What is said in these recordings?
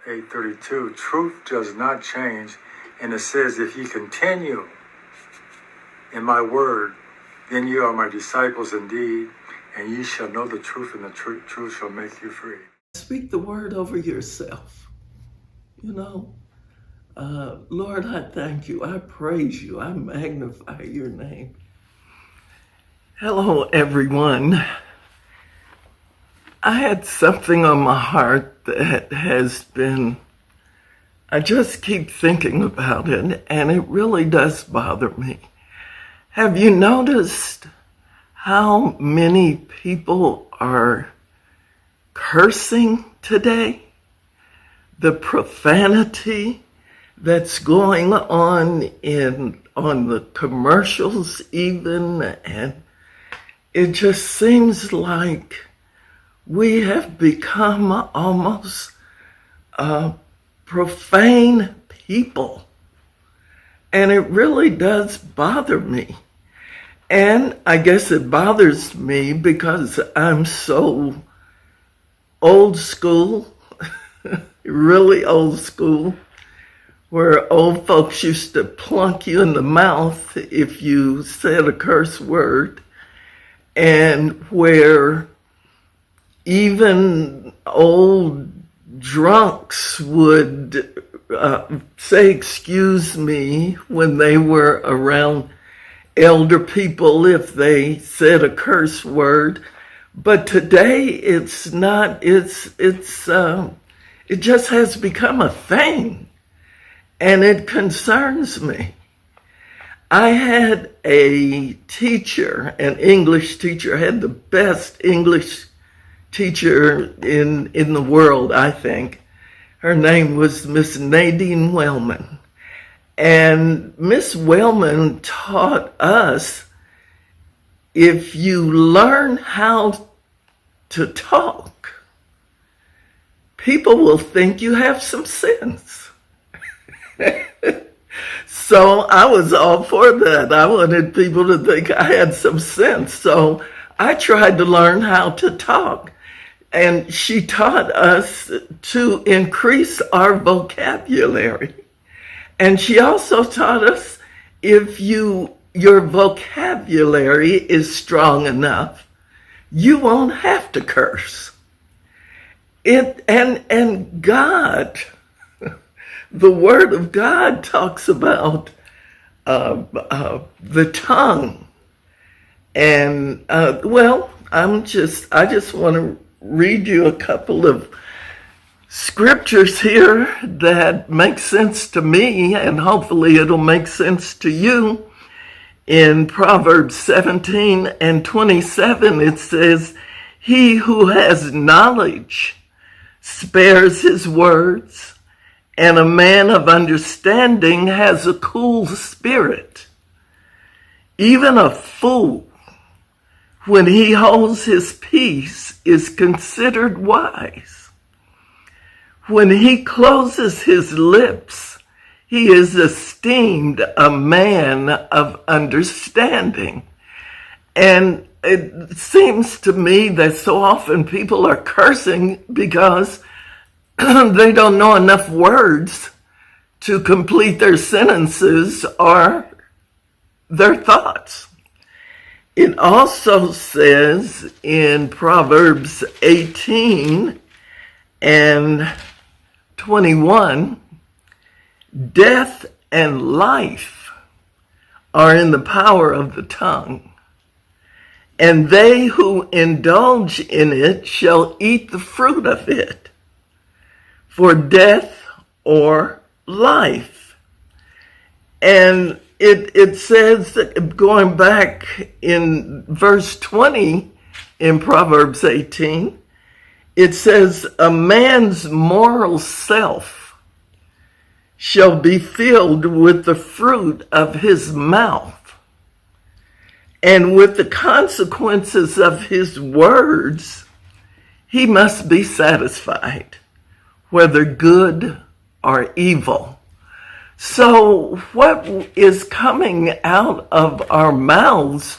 8:32, truth does not change. And it says, if you continue in my word, then you are my disciples indeed, and ye shall know the truth, and the truth shall make you free. Speak the word over yourself. Lord, I thank you. I praise you. I magnify your name. Hello, everyone. I had something on my heart that has been, I just keep thinking about it, and it really does bother me. Have you noticed how many people are cursing today? The profanity that's going on the commercials even, and it just seems like we have become almost profane people. And it really does bother me. And I guess it bothers me because I'm so old school, really old school, where old folks used to plunk you in the mouth if you said a curse word, and where even old drunks would say excuse me when they were around elder people if they said a curse word. But today it's not, it just has become a thing, and it concerns me. I had a teacher, an English teacher, had the best English teacher in the world, I think. Her name was Miss Nadine Wellman. And Miss Wellman taught us, if you learn how to talk, people will think you have some sense. So I was all for that. I wanted people to think I had some sense. So I tried to learn how to talk. And she taught us to increase our vocabulary. And she also taught us, if your vocabulary is strong enough, you won't have to curse. And God, the Word of God talks about the tongue. And I just want to read you a couple of scriptures here that make sense to me, and hopefully it'll make sense to you. In Proverbs 17:27, it says, he who has knowledge spares his words, and a man of understanding has a cool spirit. Even a fool, when he holds his peace, is considered wise. When he closes his lips, he is esteemed a man of understanding. And it seems to me that so often people are cursing because they don't know enough words to complete their sentences or their thoughts. It also says in Proverbs 18:21, death and life are in the power of the tongue, and they who indulge in it shall eat the fruit of it. For death or life. And it says, going back in verse 20 in Proverbs 18, it says, a man's moral self shall be filled with the fruit of his mouth, and with the consequences of his words he must be satisfied, whether good or evil. So what is coming out of our mouths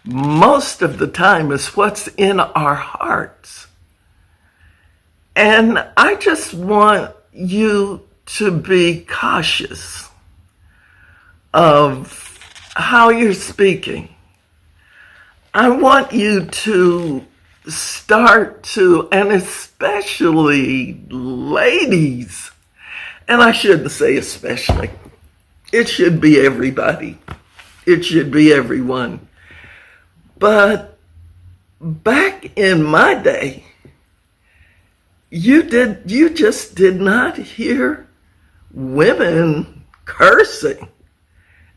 most of the time is what's in our hearts. And I just want you to be cautious of how you're speaking. I want you to start to, and especially ladies, and I shouldn't say especially, it should be everybody. It should be everyone. But back in my day, you just did not hear women cursing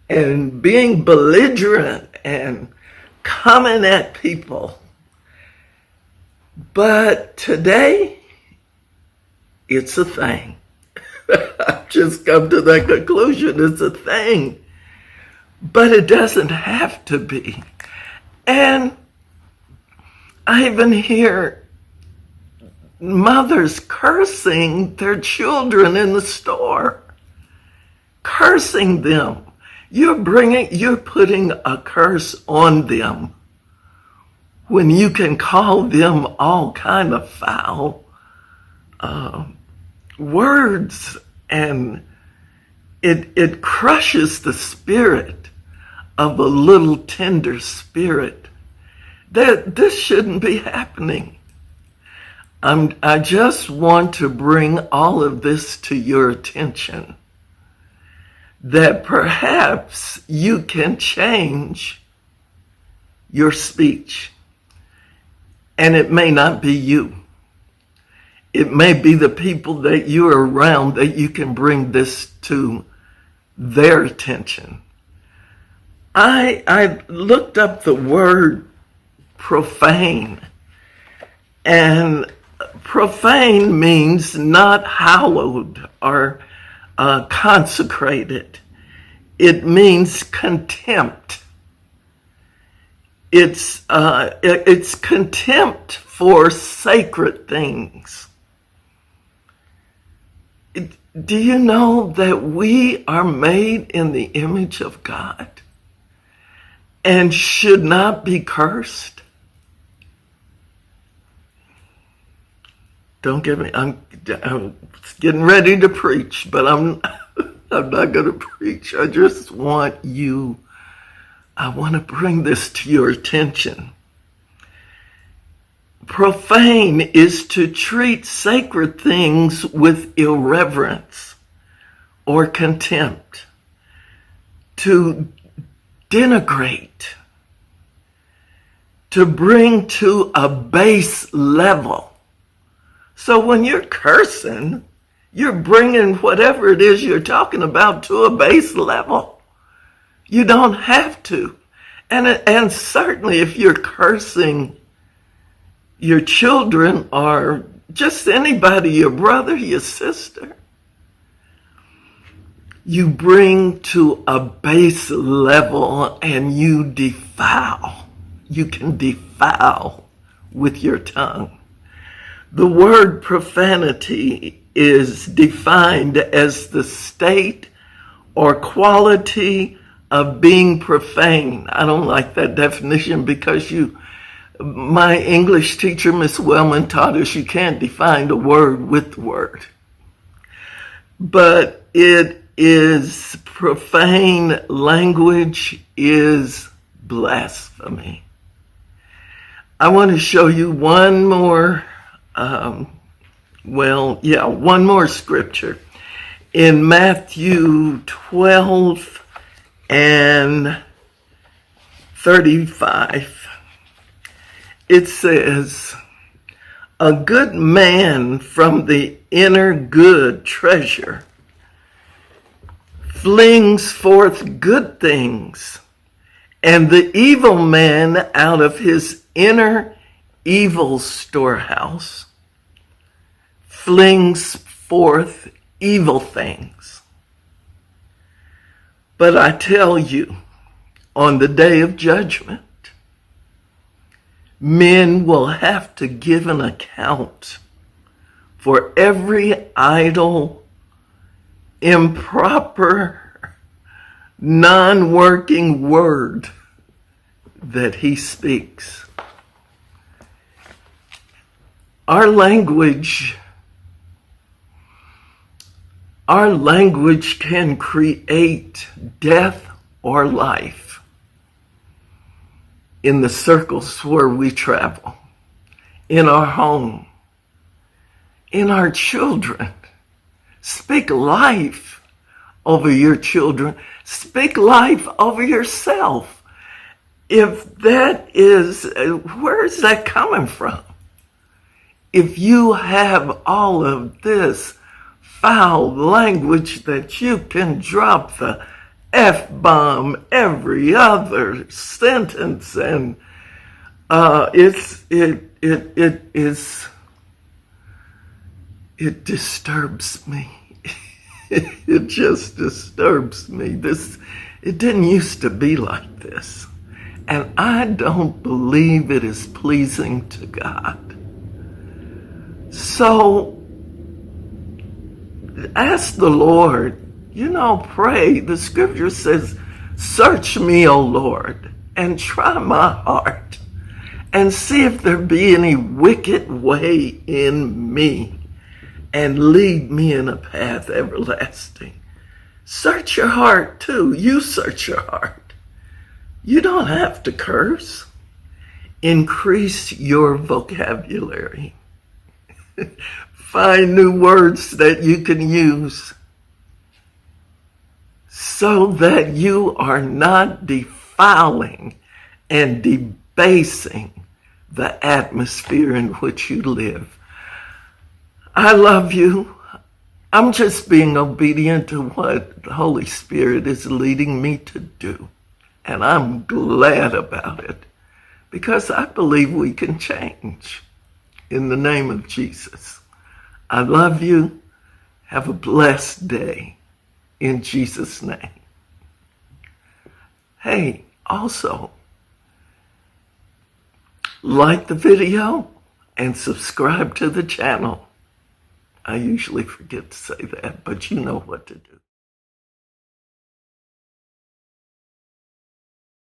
and being belligerent and coming at people. But today, it's a thing. I've just come to that conclusion. It's a thing. But it doesn't have to be. And I even hear mothers cursing their children in the store, cursing them. You're putting a curse on them when you can call them all kind of foul words, and it crushes the spirit of a little tender spirit. This shouldn't be happening. I just want to bring all of this to your attention, that perhaps you can change your speech. And it may not be you. It may be the people that you're around that you can bring this to their attention. I looked up the word profane, and profane means not hallowed or consecrated. It means contempt. It's contempt for sacred things. Do you know that we are made in the image of God and should not be cursed? Don't get me, I'm getting ready to preach, but I'm not going to preach. I just want I want to bring this to your attention. Profane is to treat sacred things with irreverence or contempt, to denigrate, to bring to a base level. So when you're cursing, you're bringing whatever it is you're talking about to a base level. You don't have to. And certainly if you're cursing your children or just anybody, your brother, your sister, you bring to a base level and you defile. You can defile with your tongue. The word profanity is defined as the state or quality of being profane. I don't like that definition because my English teacher, Miss Wellman, taught us you can't define the word with the word. But it is profane language is blasphemy. I want to show you one more, one more scripture. In Matthew 12 and 35, it says, "A good man from the inner good treasure flings forth good things, and the evil man out of his inner evil storehouse flings forth evil things. But I tell you, on the day of judgment, men will have to give an account for every idle, improper, non-working word that he speaks." Our language Our language can create death or life in the circles where we travel, in our home, in our children. Speak life over your children. Speak life over yourself. If that is, where is that coming from? If you have all of this foul language that you can drop the F-bomb every other sentence, and it disturbs me. It just disturbs me. It didn't used to be like this. And I don't believe it is pleasing to God. So ask the Lord, pray. The scripture says, search me, O Lord, and try my heart, and see if there be any wicked way in me, and lead me in a path everlasting. Search your heart too. You search your heart. You don't have to curse. Increase your vocabulary. Find new words that you can use so that you are not defiling and debasing the atmosphere in which you live. I love you. I'm just being obedient to what the Holy Spirit is leading me to do. And I'm glad about it, because I believe we can change. In the name of Jesus. I love you. Have a blessed day. In Jesus' name. Hey, also, like the video and subscribe to the channel. I usually forget to say that, but you know what to do.